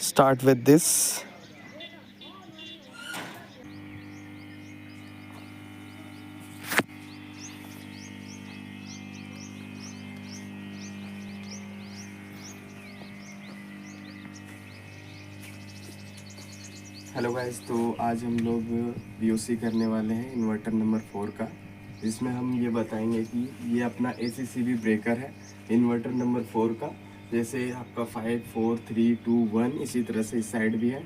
start with this. Hello guys, तो आज हम लोग वीओसी करने वाले हैं इन्वर्टर नंबर 4 का, जिसमें हम ये बताएंगे कि ये अपना एसीसीबी ब्रेकर है इन्वर्टर नंबर 4 का। जैसे आपका 5 4 3 2 1 इसी तरह से इस साइड भी है।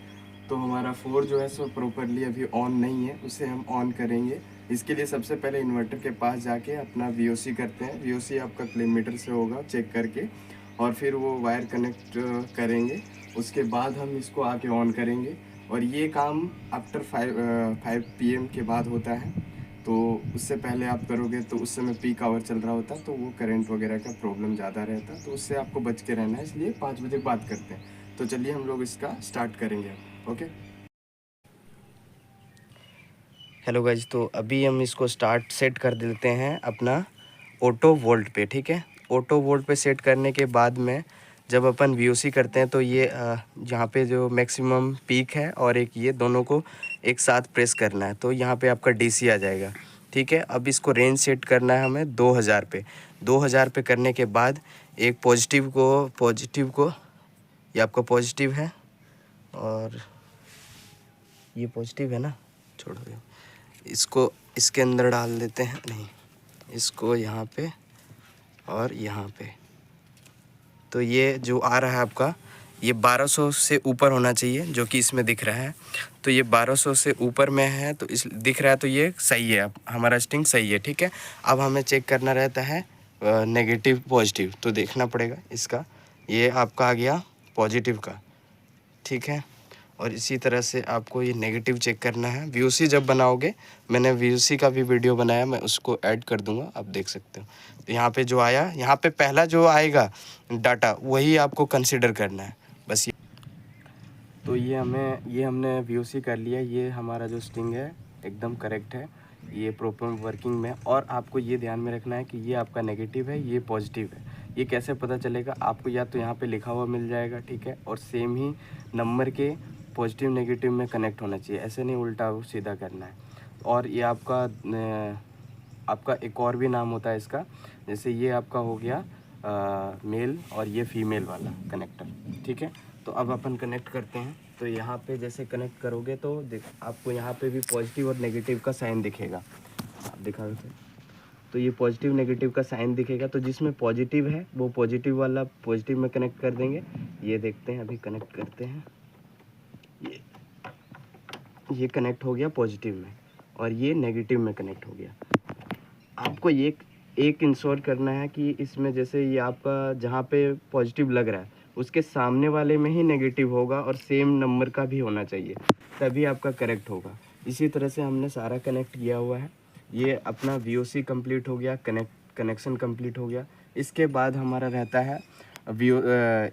तो हमारा 4 जो है सो प्रॉपरली अभी ऑन नहीं है, उसे हम ऑन करेंगे। इसके लिए सबसे पहले इन्वर्टर के पास जाके अपना वीओसी करते हैं। वीओसी आपका किलोमीटर से होगा चेक करके, और फिर वो वायर कनेक्ट करेंगे। उसके बाद हम इसको आके ऑन करेंगे, और ये काम आफ्टर 5 PM के बाद होता है। तो उससे पहले आप करोगे तो उस समय पीक आवर चल रहा होता, तो वो करंट वगैरह का प्रॉब्लम ज़्यादा रहता, तो उससे आपको बच के रहना है। इसलिए 5 बजे बात करते हैं। तो चलिए हम लोग इसका स्टार्ट करेंगे अब। ओके, हेलो गाइज, तो अभी हम इसको सेट कर देते हैं अपना ऑटो वोल्ट पे। ठीक है, ऑटो वोल्ट पे सेट करने के बाद में जब अपन वीओसी करते हैं तो ये यहाँ पे जो मैक्सिमम पीक है और एक ये दोनों को एक साथ प्रेस करना है, तो यहाँ पे आपका डीसी आ जाएगा। ठीक है, अब इसको रेंज सेट करना है हमें 2000 पे। 2000 पे करने के बाद एक पॉजिटिव को ये आपका पॉजिटिव है, और ये पॉजिटिव है ना, छोड़ो ये। इसको इसके अंदर डाल देते हैं, नहीं, इसको यहाँ पे और यहाँ पे। तो ये जो आ रहा है आपका, ये 1200 से ऊपर होना चाहिए, जो कि इसमें दिख रहा है। तो ये 1200 से ऊपर में है, तो इस दिख रहा है, तो ये सही है, अब हमारा स्टिंग सही है। ठीक है, अब हमें चेक करना रहता है नेगेटिव पॉजिटिव, तो देखना पड़ेगा इसका। ये आपका आ गया पॉजिटिव का। ठीक है, और इसी तरह से आपको ये नेगेटिव चेक करना है। वीओसी जब बनाओगे, मैंने वीओसी का भी वीडियो बनाया, मैं उसको ऐड कर दूंगा, आप देख सकते हो। तो यहाँ पे जो आया, यहाँ पे पहला जो आएगा डाटा, वही आपको कंसिडर करना है, बस ये। तो ये हमने वीओसी कर लिया। ये हमारा जो स्टिंग है एकदम करेक्ट है, ये प्रॉपर वर्किंग में। और आपको ये ध्यान में रखना है कि ये आपका नेगेटिव है, ये पॉजिटिव है। ये कैसे पता चलेगा आपको, या तो यहाँ पे लिखा हुआ मिल जाएगा, ठीक है, और सेम ही नंबर के पॉजिटिव नेगेटिव में कनेक्ट होना चाहिए, ऐसे नहीं उल्टा सीधा करना है। और ये आपका एक और भी नाम होता है इसका, जैसे ये आपका हो गया मेल और ये फीमेल वाला कनेक्टर। ठीक है, तो अब अपन कनेक्ट करते हैं। तो यहाँ पे जैसे कनेक्ट करोगे तो आपको यहाँ पे भी पॉजिटिव और नेगेटिव का साइन दिखेगा, आप दिखा सकते। तो ये पॉजिटिव नेगेटिव का साइन दिखेगा, तो जिसमें पॉजिटिव है वो पॉजिटिव वाला पॉजिटिव में कनेक्ट कर देंगे। ये देखते हैं, अभी कनेक्ट करते हैं। ये कनेक्ट हो गया पॉजिटिव में, और ये नेगेटिव में कनेक्ट हो गया। आपको एक इंश्योर करना है कि इसमें जैसे ये आपका जहाँ पे पॉजिटिव लग रहा है उसके सामने वाले में ही नेगेटिव होगा, और सेम नंबर का भी होना चाहिए, तभी आपका करेक्ट होगा। इसी तरह से हमने सारा कनेक्ट किया हुआ है। ये अपना वीओसी कंप्लीट हो गया, कनेक्शन कंप्लीट हो गया। इसके बाद हमारा रहता है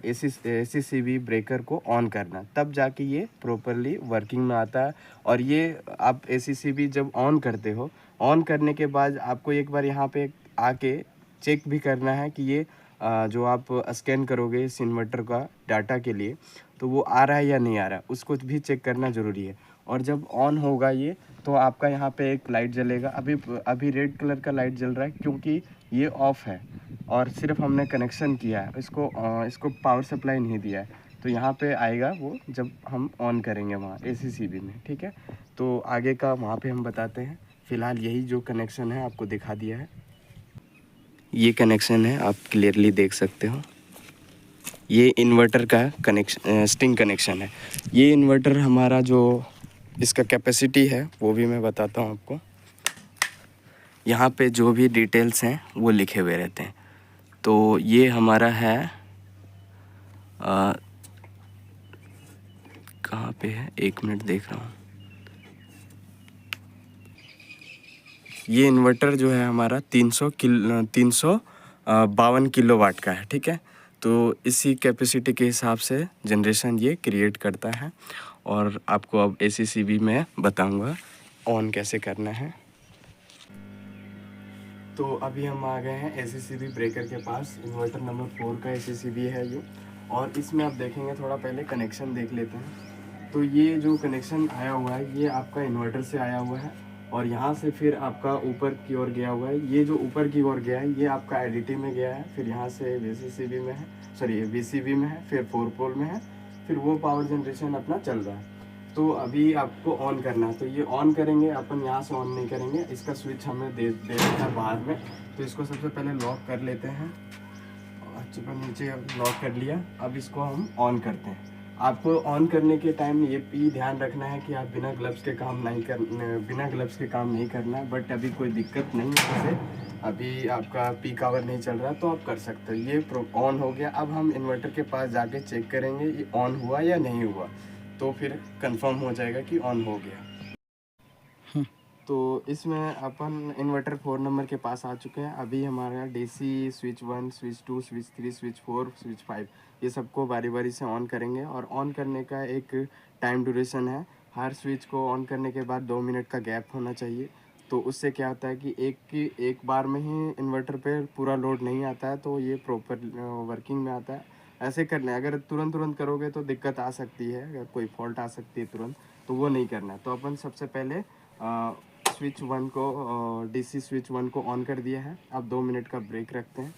एसीसीबी ब्रेकर को ऑन करना, तब जाके ये प्रॉपरली वर्किंग में आता है। और ये आप एसीसीबी जब ऑन करते हो, ऑन करने के बाद आपको एक बार यहाँ पे आके चेक भी करना है कि ये जो आप स्कैन करोगे इस इन्वर्टर का डाटा के लिए, तो वो आ रहा है या नहीं आ रहा है, उसको भी चेक करना ज़रूरी है। और जब ऑन होगा ये, तो आपका यहाँ पे एक लाइट जलेगा। अभी रेड कलर का लाइट जल रहा है, क्योंकि ये ऑफ़ है और सिर्फ हमने कनेक्शन किया है, इसको पावर सप्लाई नहीं दिया है। तो यहाँ पे आएगा वो जब हम ऑन करेंगे वहाँ एसीसीबी में। ठीक है, तो आगे का वहाँ पे हम बताते हैं। फ़िलहाल यही जो कनेक्शन है आपको दिखा दिया है, ये कनेक्शन है, आप क्लियरली देख सकते हो। ये इन्वर्टर का कनेक्शन, स्टिंग कनेक्शन है। ये इन्वर्टर हमारा जो इसका कैपेसिटी है वो भी मैं बताता हूँ आपको। यहाँ पे जो भी डिटेल्स हैं वो लिखे हुए रहते हैं। तो ये हमारा है कहाँ पे है, 1 मिनट देख रहा हूँ। ये इन्वर्टर जो है हमारा 352 किलोवाट का है। ठीक है, तो इसी कैपेसिटी के हिसाब से जनरेशन ये क्रिएट करता है। और आपको अब एसीसीबी में बताऊंगा ऑन कैसे करना है। तो अभी हम आ गए हैं एसीसीबी ब्रेकर के पास। इन्वर्टर नंबर 4 का एसीसीबी है ये। और इसमें आप देखेंगे, थोड़ा पहले कनेक्शन देख लेते हैं। तो ये जो कनेक्शन आया हुआ है ये आपका इन्वर्टर से आया हुआ है, और यहाँ से फिर आपका ऊपर की ओर गया हुआ है। ये जो ऊपर की ओर गया है ये आपका एडिटी में गया है, फिर यहाँ से VCCB में है, सॉरी VCB में है, फिर 4 पोल में है, फिर वो पावर जनरेशन अपना चल रहा है। तो अभी आपको ऑन करना है, तो ये ऑन करेंगे अपन, यहाँ से ऑन नहीं करेंगे, इसका स्विच हमें दे देना है बाहर में। तो इसको सबसे पहले लॉक कर लेते हैं, अच्छे पर नीचे लॉक कर लिया। अब इसको हम ऑन करते हैं। आपको ऑन करने के टाइम ये भी ध्यान रखना है कि आप बिना ग्लव्स के काम नहीं करना है। बट अभी कोई दिक्कत नहीं है, जैसे अभी आपका पीक आवर नहीं चल रहा तो आप कर सकते हो। ये ऑन हो गया। अब हम इन्वर्टर के पास जाके चेक करेंगे ये ऑन हुआ या नहीं हुआ, तो फिर कंफर्म हो जाएगा कि ऑन हो गया। तो इसमें अपन इन्वर्टर 4 नंबर के पास आ चुके हैं। अभी हमारा DC switch 1, switch 2, switch 3, switch 4, switch 5 ये सबको बारी बारी से ऑन करेंगे। और ऑन करने का एक टाइम ड्यूरेशन है। हर स्विच को ऑन करने के बाद 2 मिनट का गैप होना चाहिए। तो उससे क्या होता है कि एक बार में ही इन्वर्टर पे पूरा लोड नहीं आता है, तो ये प्रॉपर वर्किंग में आता है। ऐसे करना है, अगर तुरंत करोगे तो दिक्कत आ सकती है, अगर कोई फॉल्ट आ सकती है तुरंत, तो वो नहीं करना है। तो अपन सबसे पहले स्विच 1 को DC स्विच 1 को ऑन कर दिया है। अब 2 मिनट का ब्रेक रखते हैं।